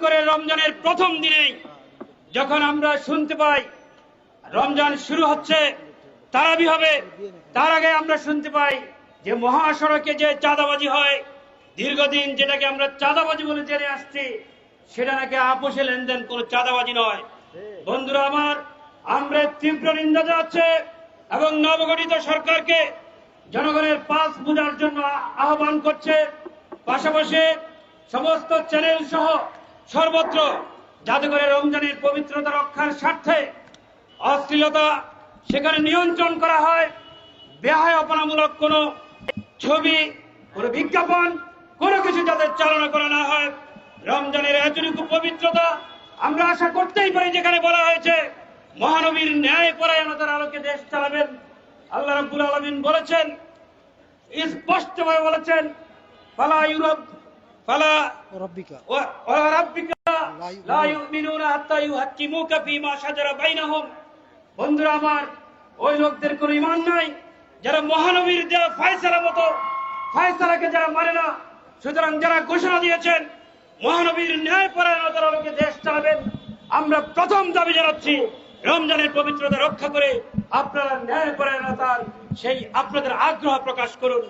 করে রমজানের প্রথম দিনেই যখন আমরা শুনতে পাই রমজান শুরু হচ্ছে, তারাবি হবে, তার আগে আমরা শুনতে পাই যে মহাসড়কে যে চাঁদাবাজি হয়, দীর্ঘদিন যেটাকে আমরা চাঁদাবাজি বলে জেনে আসছি, সেটা নাকি আপোষে লেনদেন, কোনো চাঁদাবাজি নয়। বন্ধুরা আমার, আমরা তীব্র নিন্দা জানাচ্ছি এবং নবগঠিত সরকারকে জনগণের পাস বোঝার জন্য আহ্বান করছে। পাশাপাশি সমস্ত চ্যানেল সহ সর্বত্র যাতে করে রমজানের পবিত্রতা রক্ষার স্বার্থে অশ্লীলতা সেখানে নিয়ন্ত্রণ করা হয়, বেহায়াপনামূলক কোনো ছবি, কোনো বিজ্ঞাপন, কোনো কিছু যাতে চালনা করা না হয়। রমজানের এতটুকু পবিত্রতা আমরা আশা করতেই পারি, যেখানে বলা হয়েছে মহানবীর ন্যায় পরায়ণতার আলোকে দেশ চালাবেন। আল্লাহ রাব্বুল আলামিন বলেছেন, স্পষ্টভাবে বলেছেন, ফালা ইউরাব ফালা রাব্বিকা ওয়া রাব্বিকা লা ইউমিনুনা হাত্তা ইউহাক্কিমুকা ফীমা শাজারা বাইনাহুম। বন্ধুরা আমার, ওই লোকদের কোনো ঈমান নাই যারা মহানবীর দেওয়া ফয়সালা মতো ফয়সালাকে যারা মানে না। সুতরাং যারা ঘোষণা দিয়েছেন মহানবীর ন্যায় পরায়ণতার আলোকে দেশ চালাবেন, আমরা প্রথম দাবি জানাচ্ছি রমজানের পবিত্রতা রক্ষা করে আপনারা ন্যায় পরায়ণতার সেই আপনাদের আগ্রহ প্রকাশ করুন।